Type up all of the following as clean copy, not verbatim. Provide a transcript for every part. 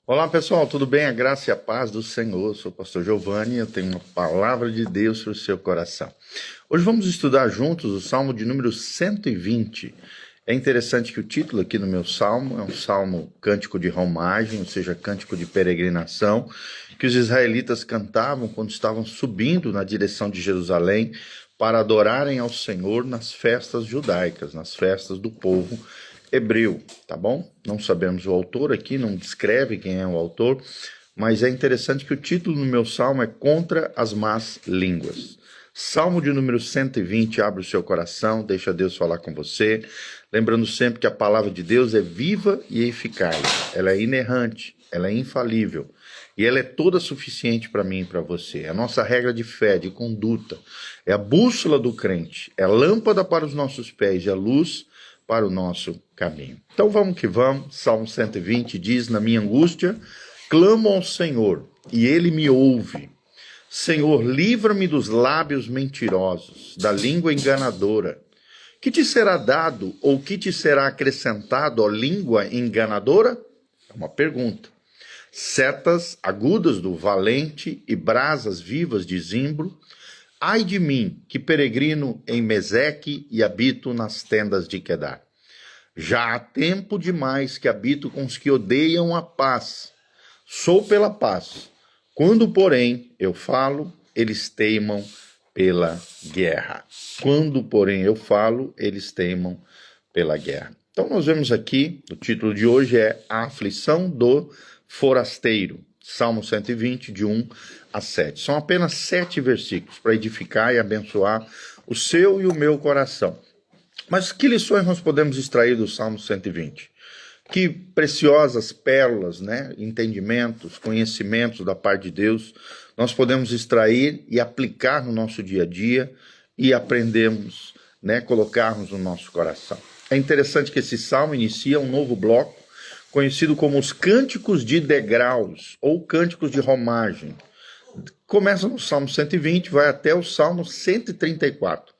Olá pessoal, tudo bem? A graça e a paz do Senhor. Eu sou o pastor Giovanni e eu tenho uma palavra de Deus para o seu coração. Hoje vamos estudar juntos o Salmo de número 120. É interessante que o título aqui no meu salmo é um salmo cântico de romagem, ou seja, cântico de peregrinação, que os israelitas cantavam quando estavam subindo na direção de Jerusalém para adorarem ao Senhor nas festas judaicas, nas festas do povo hebreu, tá bom? Não sabemos o autor aqui, não descreve quem é o autor, mas é interessante que o título do meu salmo é Contra as Más Línguas. Salmo de número 120, abre o seu coração, deixa Deus falar com você, lembrando sempre que a palavra de Deus é viva e eficaz, ela é inerrante, ela é infalível, e ela é toda suficiente para mim e para você. É a nossa regra de fé, de conduta, é a bússola do crente, é a lâmpada para os nossos pés e a luz para o nosso caminho. Então vamos que vamos. Salmo 120 diz: na minha angústia, clamo ao Senhor, e Ele me ouve. Senhor, livra-me dos lábios mentirosos, da língua enganadora. Que te será dado, ou que te será acrescentado, ó língua enganadora? É uma pergunta. Setas agudas do valente e brasas vivas de zimbro. Ai de mim, que peregrino em Meseque e habito nas tendas de Quedar. Já há tempo demais que habito com os que odeiam a paz. Sou pela paz. Quando, porém, eu falo, eles teimam pela guerra. Quando, porém, eu falo, eles teimam pela guerra. Então, nós vemos aqui, o título de hoje é A Aflição do Forasteiro. Salmo 120, de 1 a 7. São apenas 7 versículos para edificar e abençoar o seu e o meu coração. Mas que lições nós podemos extrair do Salmo 120? Que preciosas pérolas, entendimentos, conhecimentos da parte de Deus nós podemos extrair e aplicar no nosso dia a dia e aprendemos, colocarmos no nosso coração. É interessante que esse salmo inicia um novo bloco conhecido como os cânticos de degraus ou cânticos de romagem. Começa no Salmo 120, vai até o Salmo 134.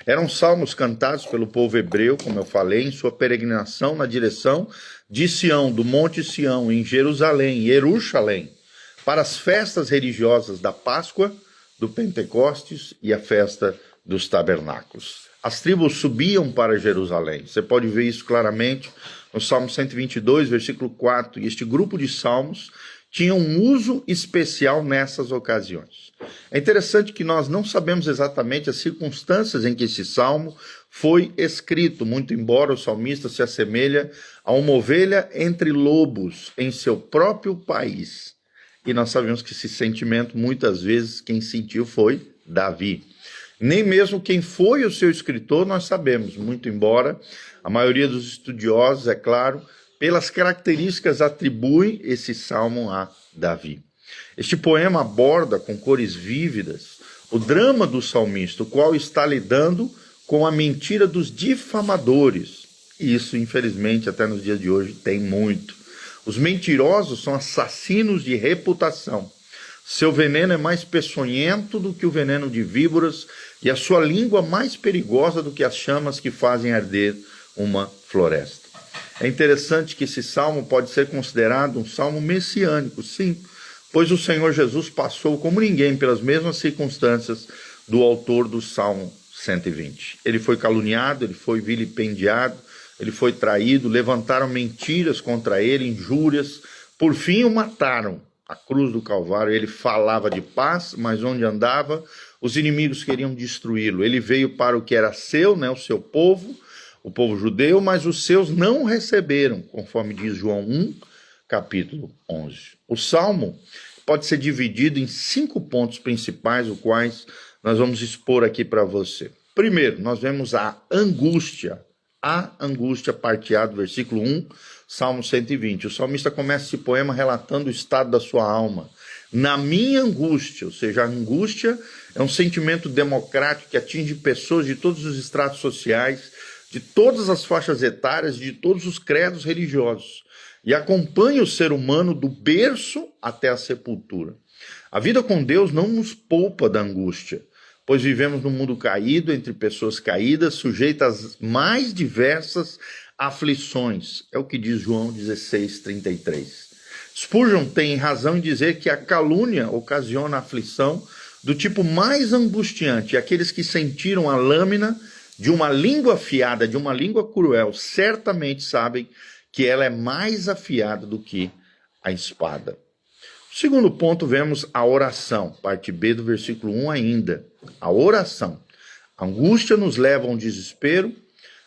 Eram salmos cantados pelo povo hebreu, como eu falei, em sua peregrinação na direção de Sião, do Monte Sião, em Jerusalém, Jerusalém, para as festas religiosas da Páscoa, do Pentecostes e a festa dos tabernáculos. As tribos subiam para Jerusalém. Você pode ver isso claramente no Salmo 122, versículo 4. E este grupo de salmos tinha um uso especial nessas ocasiões. É interessante que nós não sabemos exatamente as circunstâncias em que esse salmo foi escrito, muito embora o salmista se assemelha a uma ovelha entre lobos em seu próprio país. E nós sabemos que esse sentimento, muitas vezes, quem sentiu foi Davi. Nem mesmo quem foi o seu escritor nós sabemos, muito embora a maioria dos estudiosos, é claro, pelas características atribui esse salmo a Davi. Este poema aborda com cores vívidas o drama do salmista, o qual está lidando com a mentira dos difamadores. E isso, infelizmente, até nos dias de hoje tem muito. Os mentirosos são assassinos de reputação. Seu veneno é mais peçonhento do que o veneno de víboras e a sua língua mais perigosa do que as chamas que fazem arder uma floresta. É interessante que esse salmo pode ser considerado um salmo messiânico, sim, pois o Senhor Jesus passou como ninguém pelas mesmas circunstâncias do autor do Salmo 120. Ele foi caluniado, ele foi vilipendiado, ele foi traído, levantaram mentiras contra ele, injúrias, por fim o mataram. A cruz do Calvário, ele falava de paz, mas onde andava, os inimigos queriam destruí-lo. Ele veio para o que era seu, o seu povo, o povo judeu, mas os seus não receberam, conforme diz João 1, capítulo 11. O Salmo pode ser dividido em 5 pontos principais, os quais nós vamos expor aqui para você. Primeiro, nós vemos a angústia parteado, versículo 1, Salmo 120. O salmista começa esse poema relatando o estado da sua alma. Na minha angústia, ou seja, a angústia é um sentimento democrático que atinge pessoas de todos os estratos sociais, de todas as faixas etárias, de todos os credos religiosos, e acompanha o ser humano do berço até a sepultura. A vida com Deus não nos poupa da angústia, pois vivemos num mundo caído, entre pessoas caídas, sujeitas às mais diversas aflições. É o que diz João 16:33. Spurgeon tem razão em dizer que a calúnia ocasiona aflição do tipo mais angustiante. Aqueles que sentiram a lâmina de uma língua afiada, de uma língua cruel, certamente sabem que ela é mais afiada do que a espada. Segundo ponto, vemos a oração, parte B do versículo 1 ainda. A oração. A angústia nos leva a um desespero,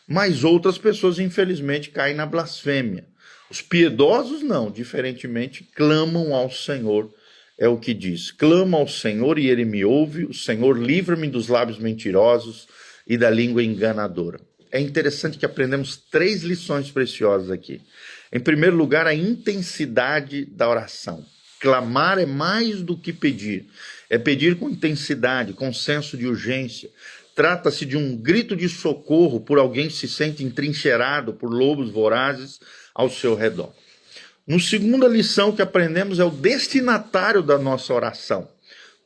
mas outras pessoas, infelizmente, caem na blasfêmia. Os piedosos não, diferentemente, clamam ao Senhor, é o que diz. Clamo ao Senhor e ele me ouve, o Senhor livra-me dos lábios mentirosos e da língua enganadora. É interessante que aprendemos 3 lições preciosas aqui. Em primeiro lugar, a intensidade da oração. Clamar é mais do que pedir. É pedir com intensidade, com senso de urgência. Trata-se de um grito de socorro por alguém que se sente entrincheirado por lobos vorazes ao seu redor. No segunda lição que aprendemos é o destinatário da nossa oração.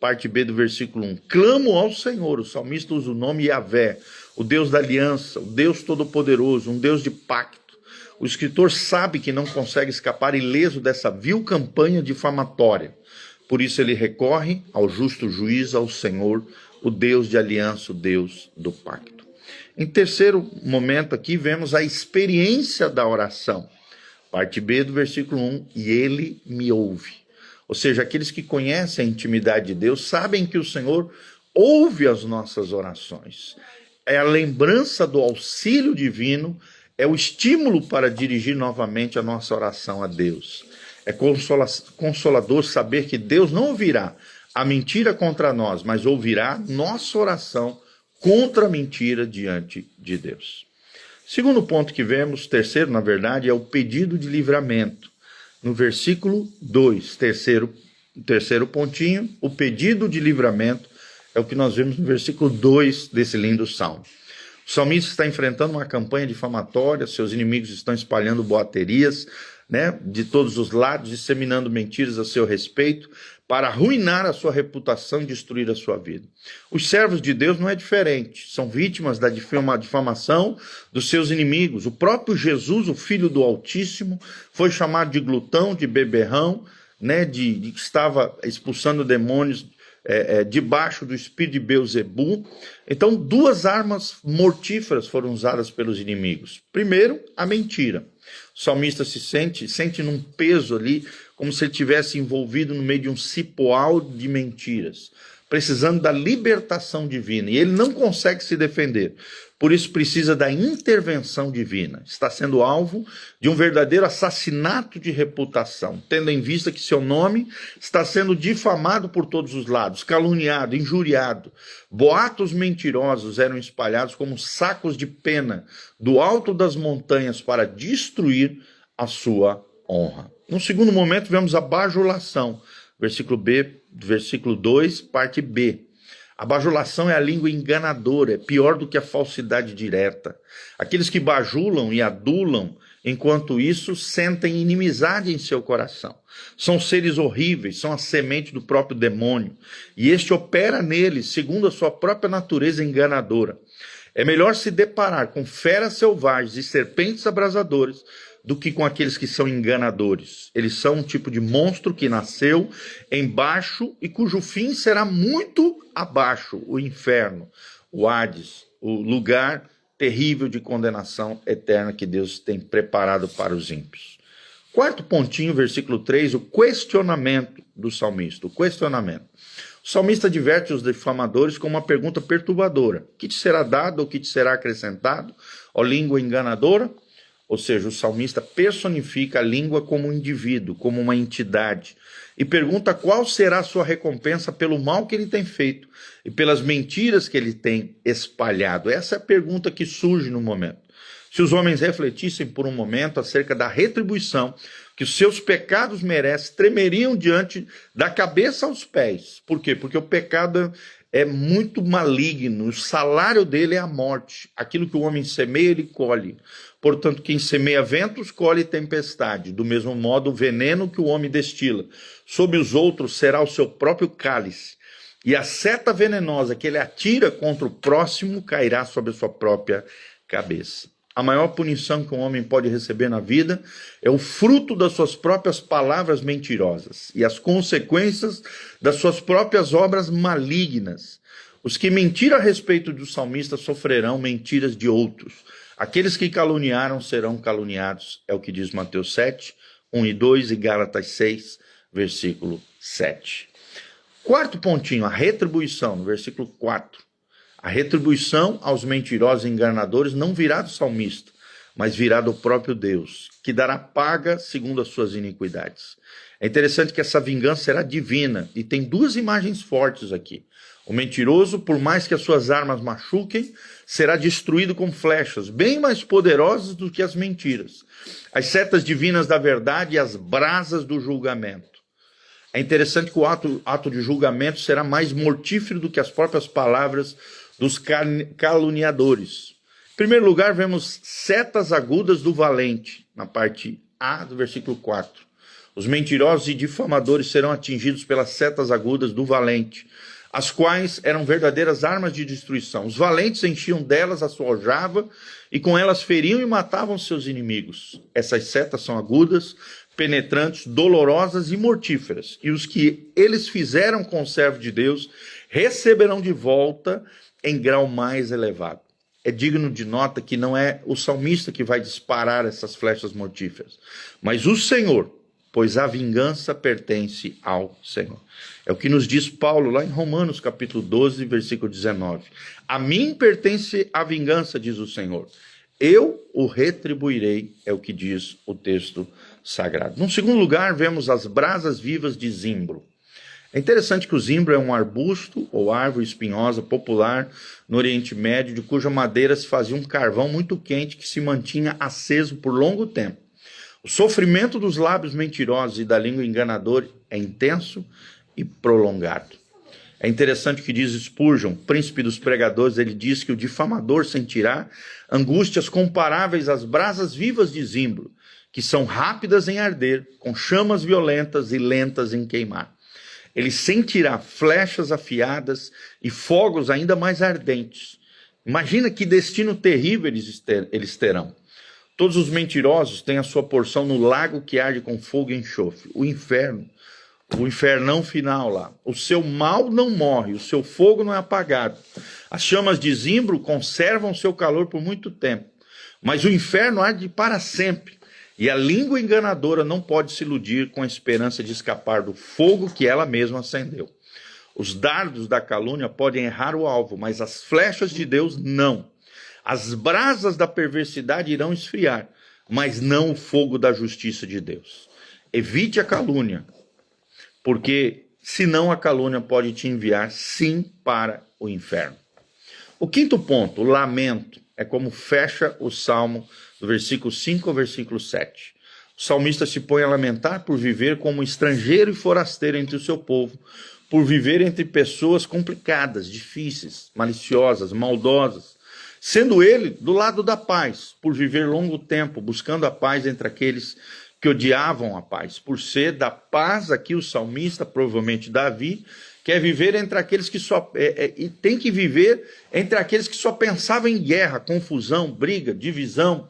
Parte B do versículo 1. Clamo ao Senhor, o salmista usa o nome Yahvé, o Deus da aliança, o Deus todo-poderoso, um Deus de pacto. O escritor sabe que não consegue escapar ileso dessa vil campanha difamatória. Por isso ele recorre ao justo juiz, ao Senhor, o Deus de aliança, o Deus do pacto. Em terceiro momento aqui, vemos a experiência da oração. Parte B do versículo 1, e ele me ouve. Ou seja, aqueles que conhecem a intimidade de Deus sabem que o Senhor ouve as nossas orações. É a lembrança do auxílio divino, é o estímulo para dirigir novamente a nossa oração a Deus. É consolador saber que Deus não ouvirá a mentira contra nós, mas ouvirá nossa oração contra a mentira diante de Deus. Segundo ponto que vemos, terceiro, na verdade, é o pedido de livramento. No versículo 2, terceiro pontinho, o pedido de livramento é o que nós vemos no versículo 2 desse lindo salmo. O salmista está enfrentando uma campanha difamatória, seus inimigos estão espalhando boaterias, de todos os lados, disseminando mentiras a seu respeito, para arruinar a sua reputação e destruir a sua vida. Os servos de Deus não é diferente, são vítimas da difamação dos seus inimigos. O próprio Jesus, o Filho do Altíssimo, foi chamado de glutão, de beberrão, de que estava expulsando demônios debaixo do espírito de Beelzebu. Então, 2 armas mortíferas foram usadas pelos inimigos. Primeiro, a mentira. O salmista se sente num peso ali, como se ele estivesse envolvido no meio de um cipoal de mentiras, precisando da libertação divina, e ele não consegue se defender. Por isso precisa da intervenção divina. Está sendo alvo de um verdadeiro assassinato de reputação, tendo em vista que seu nome está sendo difamado por todos os lados, caluniado, injuriado. Boatos mentirosos eram espalhados como sacos de pena do alto das montanhas para destruir a sua honra. No segundo momento, vemos a bajulação, versículo 2, parte B. A bajulação é a língua enganadora, é pior do que a falsidade direta. Aqueles que bajulam e adulam, enquanto isso, sentem inimizade em seu coração. São seres horríveis, são a semente do próprio demônio, e este opera neles segundo a sua própria natureza enganadora. É melhor se deparar com feras selvagens e serpentes abrasadoras do que com aqueles que são enganadores. Eles são um tipo de monstro que nasceu embaixo e cujo fim será muito abaixo, o inferno, o Hades, o lugar terrível de condenação eterna que Deus tem preparado para os ímpios. Quarto pontinho, versículo 3, o questionamento do salmista, o questionamento. O salmista adverte os difamadores com uma pergunta perturbadora. Que te será dado ou que te será acrescentado, ó língua enganadora? Ou seja, o salmista personifica a língua como um indivíduo, como uma entidade, e pergunta qual será a sua recompensa pelo mal que ele tem feito e pelas mentiras que ele tem espalhado. Essa é a pergunta que surge no momento. Se os homens refletissem por um momento acerca da retribuição que os seus pecados merecem, tremeriam diante da cabeça aos pés. Por quê? Porque o pecado é muito maligno, o salário dele é a morte. Aquilo que o homem semeia, ele colhe. Portanto, quem semeia ventos, colhe tempestade. Do mesmo modo, o veneno que o homem destila sobre os outros será o seu próprio cálice. E a seta venenosa que ele atira contra o próximo cairá sobre a sua própria cabeça. A maior punição que um homem pode receber na vida é o fruto das suas próprias palavras mentirosas e as consequências das suas próprias obras malignas. Os que mentiram a respeito do salmista sofrerão mentiras de outros. Aqueles que caluniaram serão caluniados, é o que diz Mateus 7, 1 e 2 e Gálatas 6, versículo 7. Quarto pontinho, a retribuição, no versículo 4. A retribuição aos mentirosos e enganadores não virá do salmista, mas virá do próprio Deus, que dará paga segundo as suas iniquidades. É interessante que essa vingança será divina, e tem duas imagens fortes aqui. O mentiroso, por mais que as suas armas machuquem, será destruído com flechas, bem mais poderosas do que as mentiras. As setas divinas da verdade e as brasas do julgamento. É interessante que o ato de julgamento será mais mortífero do que as próprias palavras dos caluniadores. Em primeiro lugar, vemos setas agudas do valente, na parte A do versículo 4. Os mentirosos e difamadores serão atingidos pelas setas agudas do valente, as quais eram verdadeiras armas de destruição. Os valentes enchiam delas a sua aljava e com elas feriam e matavam seus inimigos. Essas setas são agudas, penetrantes, dolorosas e mortíferas. E os que eles fizeram com o servo de Deus receberão de volta em grau mais elevado. É digno de nota que não é o salmista que vai disparar essas flechas mortíferas, mas o Senhor, pois a vingança pertence ao Senhor. É o que nos diz Paulo lá em Romanos capítulo 12, versículo 19. A mim pertence a vingança, diz o Senhor. Eu o retribuirei, é o que diz o texto sagrado. Num segundo lugar, vemos as brasas vivas de zimbro. É interessante que o zimbro é um arbusto ou árvore espinhosa popular no Oriente Médio, de cuja madeira se fazia um carvão muito quente que se mantinha aceso por longo tempo. O sofrimento dos lábios mentirosos e da língua enganadora é intenso e prolongado. É interessante que diz Spurgeon, príncipe dos pregadores, ele diz que o difamador sentirá angústias comparáveis às brasas vivas de zimbro, que são rápidas em arder, com chamas violentas e lentas em queimar. Ele sentirá flechas afiadas e fogos ainda mais ardentes. Imagina que destino terrível eles terão. Todos os mentirosos têm a sua porção no lago que arde com fogo e enxofre. O inferno, o infernão final lá. O seu mal não morre, o seu fogo não é apagado. As chamas de zimbro conservam seu calor por muito tempo. Mas o inferno arde para sempre. E a língua enganadora não pode se iludir com a esperança de escapar do fogo que ela mesma acendeu. Os dardos da calúnia podem errar o alvo, mas as flechas de Deus não. As brasas da perversidade irão esfriar, mas não o fogo da justiça de Deus. Evite a calúnia, porque senão a calúnia pode te enviar sim para o inferno. O quinto ponto, o lamento, é como fecha o Salmo do versículo 5 ao versículo 7. O salmista se põe a lamentar por viver como estrangeiro e forasteiro entre o seu povo, por viver entre pessoas complicadas, difíceis, maliciosas, maldosas, sendo ele do lado da paz, por viver longo tempo, buscando a paz entre aqueles que odiavam a paz. Por ser da paz, aqui o salmista, provavelmente Davi, quer viver entre aqueles que e tem que viver entre aqueles que só pensavam em guerra, confusão, briga, divisão.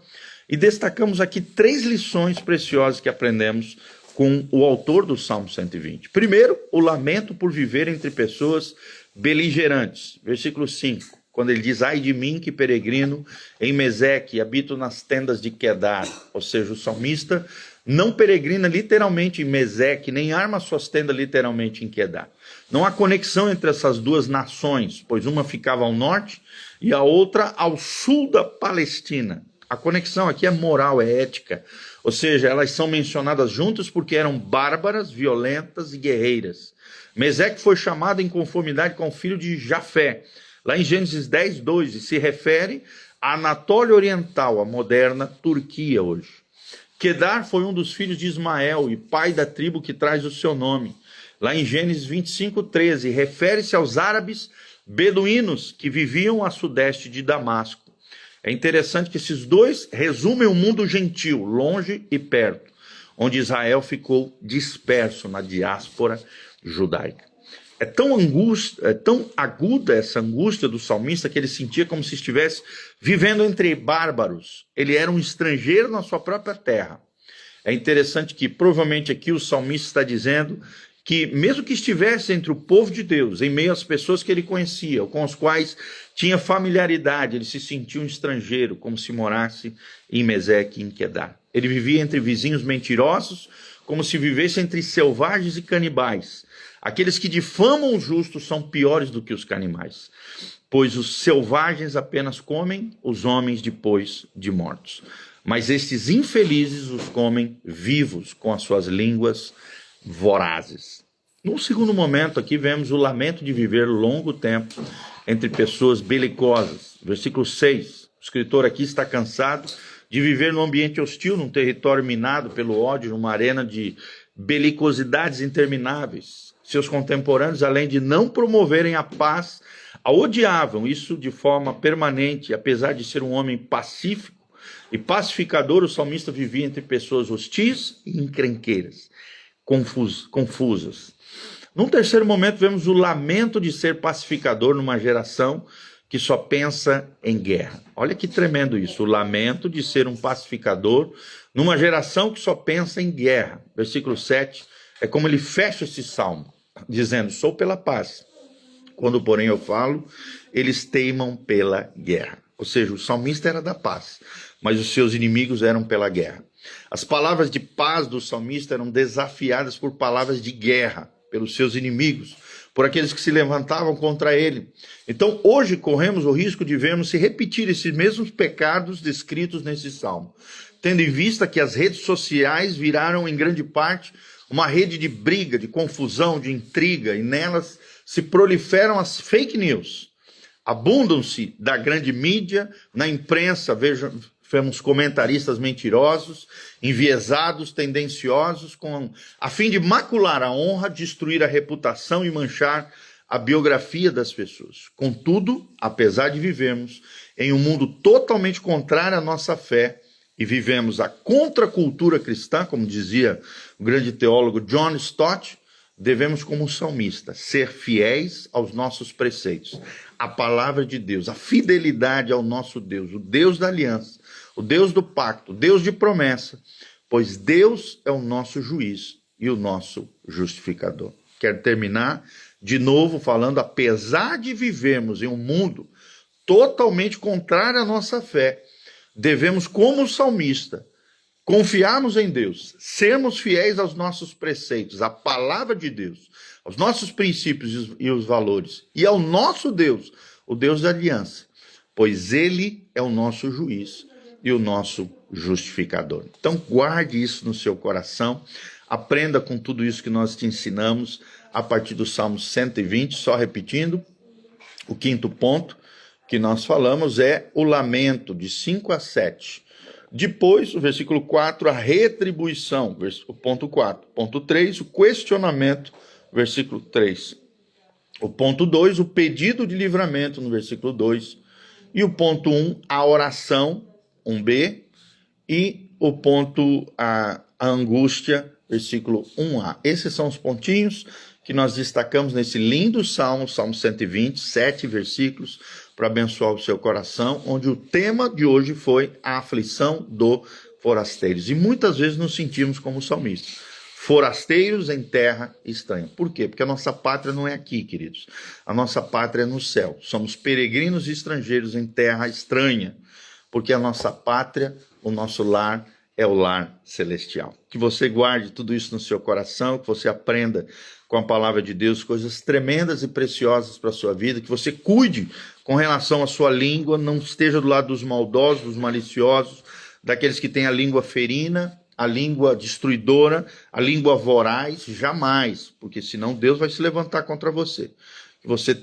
E destacamos aqui 3 lições preciosas que aprendemos com o autor do Salmo 120. Primeiro, o lamento por viver entre pessoas beligerantes. Versículo 5, quando ele diz, ai de mim que peregrino em Meseque e habito nas tendas de Quedar. Ou seja, o salmista não peregrina literalmente em Meseque, nem arma suas tendas literalmente em Quedar. Não há conexão entre essas duas nações, pois uma ficava ao norte e a outra ao sul da Palestina. A conexão aqui é moral, é ética. Ou seja, elas são mencionadas juntas porque eram bárbaras, violentas e guerreiras. Meseque foi chamado em conformidade com o filho de Jafé, lá em Gênesis 10, 2, e se refere à Anatólia Oriental, a moderna Turquia hoje. Quedar foi um dos filhos de Ismael e pai da tribo que traz o seu nome. Lá em Gênesis 25, 13, refere-se aos árabes beduínos que viviam a sudeste de Damasco. É interessante que esses dois resumem o mundo gentil, longe e perto, onde Israel ficou disperso na diáspora judaica. é tão aguda essa angústia do salmista que ele sentia como se estivesse vivendo entre bárbaros. Ele era um estrangeiro na sua própria terra. É interessante que provavelmente aqui o salmista está dizendo que mesmo que estivesse entre o povo de Deus, em meio às pessoas que ele conhecia, com as quais tinha familiaridade, ele se sentia um estrangeiro, como se morasse em Meseque e em Quedar. Ele vivia entre vizinhos mentirosos, como se vivesse entre selvagens e canibais. Aqueles que difamam os justos são piores do que os canibais, pois os selvagens apenas comem os homens depois de mortos. Mas estes infelizes os comem vivos com as suas línguas vorazes. Num segundo momento aqui vemos o lamento de viver longo tempo entre pessoas belicosas. Versículo 6, o escritor aqui está cansado de viver num ambiente hostil, num território minado pelo ódio, numa arena de belicosidades intermináveis. Seus contemporâneos, além de não promoverem a paz, a odiavam, isso de forma permanente. Apesar de ser um homem pacífico e pacificador, o salmista vivia entre pessoas hostis e encrenqueiras, confusas. Num terceiro momento, vemos o lamento de ser pacificador numa geração que só pensa em guerra. Olha que tremendo isso, o lamento de ser um pacificador numa geração que só pensa em guerra. Versículo 7, é como ele fecha esse salmo, dizendo, sou pela paz. Quando, porém, eu falo, eles teimam pela guerra. Ou seja, o salmista era da paz, mas os seus inimigos eram pela guerra. As palavras de paz do salmista eram desafiadas por palavras de guerra, pelos seus inimigos, por aqueles que se levantavam contra ele. Então, hoje corremos o risco de vermos se repetir esses mesmos pecados descritos nesse salmo, tendo em vista que as redes sociais viraram, em grande parte, uma rede de briga, de confusão, de intriga, e nelas se proliferam as fake news. Abundam-se da grande mídia, na imprensa, vemos comentaristas mentirosos, enviesados, tendenciosos, a fim de macular a honra, destruir a reputação e manchar a biografia das pessoas. Contudo, apesar de vivermos em um mundo totalmente contrário à nossa fé, e vivemos a contracultura cristã, como dizia o grande teólogo John Stott, devemos, como salmista, ser fiéis aos nossos preceitos, à palavra de Deus, a fidelidade ao nosso Deus, o Deus da aliança, o Deus do pacto, o Deus de promessa, pois Deus é o nosso juiz e o nosso justificador. Quero terminar de novo falando, apesar de vivermos em um mundo totalmente contrário à nossa fé, devemos, como salmista, confiarmos em Deus, sermos fiéis aos nossos preceitos, à palavra de Deus, aos nossos princípios e os valores, e ao nosso Deus, o Deus da aliança, pois Ele é o nosso juiz e o nosso justificador. Então guarde isso no seu coração, aprenda com tudo isso que nós te ensinamos a partir do Salmo 120, só repetindo, o quinto ponto que nós falamos é o lamento, de 5 a 7. Depois, o versículo 4, a retribuição, o ponto 4. Ponto 3, o questionamento, versículo 3. O ponto 2, o pedido de livramento, no versículo 2. E o ponto 1, a oração, 1b. E o ponto, a angústia, versículo 1a. Esses são os pontinhos que nós destacamos nesse lindo salmo, Salmo 120, 7 versículos, para abençoar o seu coração, onde o tema de hoje foi a aflição do forasteiros. E muitas vezes nos sentimos como salmistas, forasteiros em terra estranha. Por quê? Porque a nossa pátria não é aqui, queridos. A nossa pátria é no céu. Somos peregrinos e estrangeiros em terra estranha, porque a nossa pátria, o nosso lar, é o lar celestial. Que você guarde tudo isso no seu coração, que você aprenda com a palavra de Deus coisas tremendas e preciosas para a sua vida, que você cuide com relação à sua língua, não esteja do lado dos maldosos, dos maliciosos, daqueles que têm a língua ferina, a língua destruidora, a língua voraz, jamais, porque senão Deus vai se levantar contra você. Que você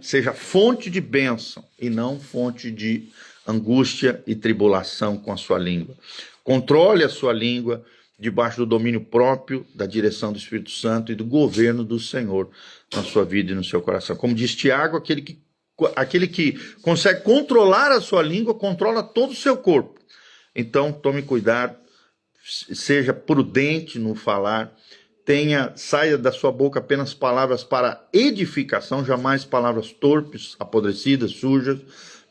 seja fonte de bênção e não fonte de angústia e tribulação com a sua língua. Controle a sua língua debaixo do domínio próprio, da direção do Espírito Santo e do governo do Senhor na sua vida e no seu coração. Como diz Tiago, aquele que consegue controlar a sua língua, controla todo o seu corpo. Então, tome cuidado, seja prudente no falar, saia da sua boca apenas palavras para edificação, jamais palavras torpes, apodrecidas, sujas.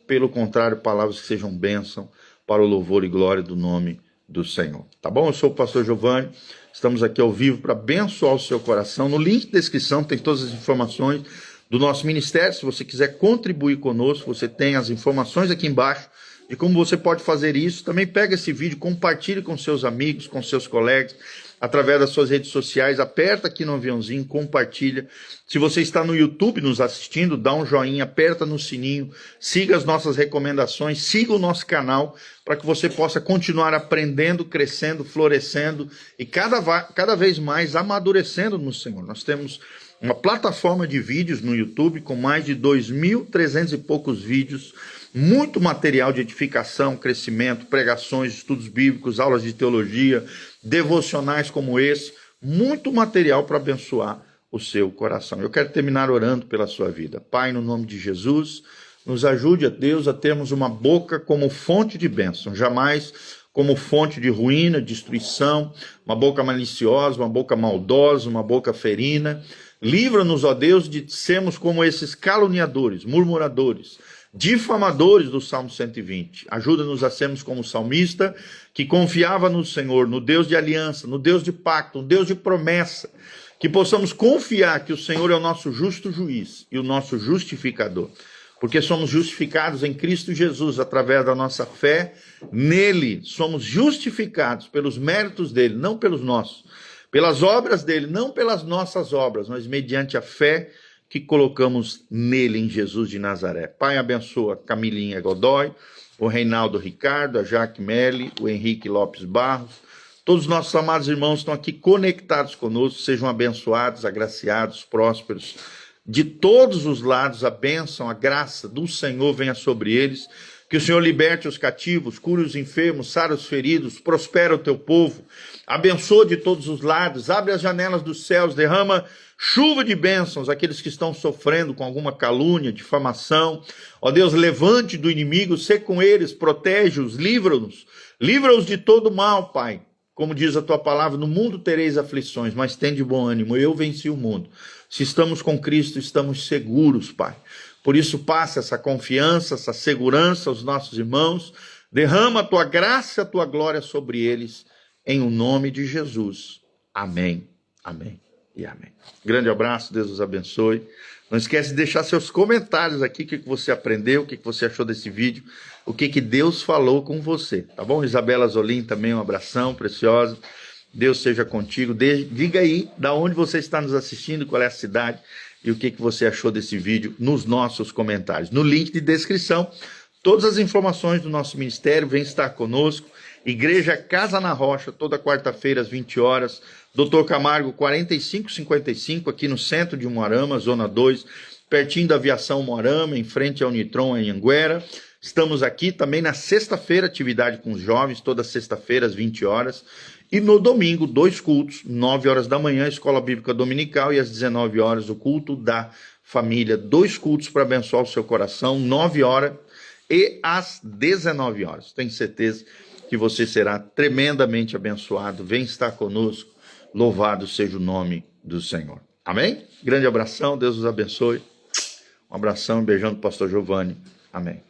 Pelo contrário, palavras que sejam bênção para o louvor e glória do nome do Senhor. Tá bom? Eu sou o pastor Giovanni, estamos aqui ao vivo para abençoar o seu coração. No link de descrição tem todas as informações do nosso ministério. Se você quiser contribuir conosco, você tem as informações aqui embaixo de como você pode fazer isso. Também pega esse vídeo, compartilhe com seus amigos, com seus colegas, através das suas redes sociais, aperta aqui no aviãozinho, compartilha. Se você está no YouTube nos assistindo, dá um joinha, aperta no sininho, siga as nossas recomendações, siga o nosso canal, para que você possa continuar aprendendo, crescendo, florescendo e cada vez mais amadurecendo no Senhor. Nós temos uma plataforma de vídeos no YouTube com mais de 2.300 e poucos vídeos, muito material de edificação, crescimento, pregações, estudos bíblicos, aulas de teologia, devocionais como esse, muito material para abençoar o seu coração. Eu quero terminar orando pela sua vida. Pai, no nome de Jesus, nos ajude, a Deus, a termos uma boca como fonte de bênção, jamais como fonte de ruína, destruição, uma boca maliciosa, uma boca maldosa, uma boca ferina. Livra-nos, ó Deus, de sermos como esses caluniadores, murmuradores, difamadores do Salmo 120. Ajuda-nos a sermos como o salmista, que confiava no Senhor, no Deus de aliança, no Deus de pacto, no Deus de promessa, que possamos confiar que o Senhor é o nosso justo juiz e o nosso justificador, porque somos justificados em Cristo Jesus através da nossa fé nele. Somos justificados pelos méritos dele, não pelos nossos, pelas obras dele, não pelas nossas obras, mas mediante a fé que colocamos nele, em Jesus de Nazaré. Pai, abençoa a Camilinha Godoy, o Reinaldo Ricardo, a Jaque Melli, o Henrique Lopes Barros. Todos os nossos amados irmãos estão aqui conectados conosco, sejam abençoados, agraciados, prósperos. De todos os lados, a bênção, a graça do Senhor venha sobre eles. Que o Senhor liberte os cativos, cure os enfermos, sara os feridos, prospera o teu povo. Abençoa de todos os lados, abre as janelas dos céus, derrama chuva de bênçãos àqueles que estão sofrendo com alguma calúnia, difamação. Ó Deus, levante do inimigo, sê com eles, protege-os, livra-os. Livra-os de todo mal, Pai. Como diz a tua palavra, no mundo tereis aflições, mas tende bom ânimo, eu venci o mundo. Se estamos com Cristo, estamos seguros, Pai. Por isso, passa essa confiança, essa segurança aos nossos irmãos. Derrama a tua graça e a tua glória sobre eles, em o nome de Jesus. Amém, amém e amém. Grande abraço, Deus os abençoe. Não esquece de deixar seus comentários aqui, o que você aprendeu, o que você achou desse vídeo, o que Deus falou com você, tá bom? Isabela Zolim também, um abração, preciosa. Deus seja contigo. Diga aí da onde você está nos assistindo, qual é a cidade e o que você achou desse vídeo nos nossos comentários. No link de descrição, todas as informações do nosso ministério, vem estar conosco. Igreja Casa na Rocha, toda quarta-feira às 20 horas. Dr. Camargo 4555, aqui no centro de Umuarama, Zona 2, pertinho da Aviação Umuarama, em frente ao Nitron, em Anguera. Estamos aqui também na sexta-feira, atividade com os jovens, toda sexta-feira às 20 horas. E no domingo, 2 cultos, 9 horas da manhã, Escola Bíblica Dominical, e às 19 horas, o culto da família. 2 cultos para abençoar o seu coração, 9 horas e às 19 horas. Tenho certeza que você será tremendamente abençoado. Vem estar conosco. Louvado seja o nome do Senhor. Amém? Grande abração, Deus os abençoe. Um abração, beijando o pastor Giovanni. Amém.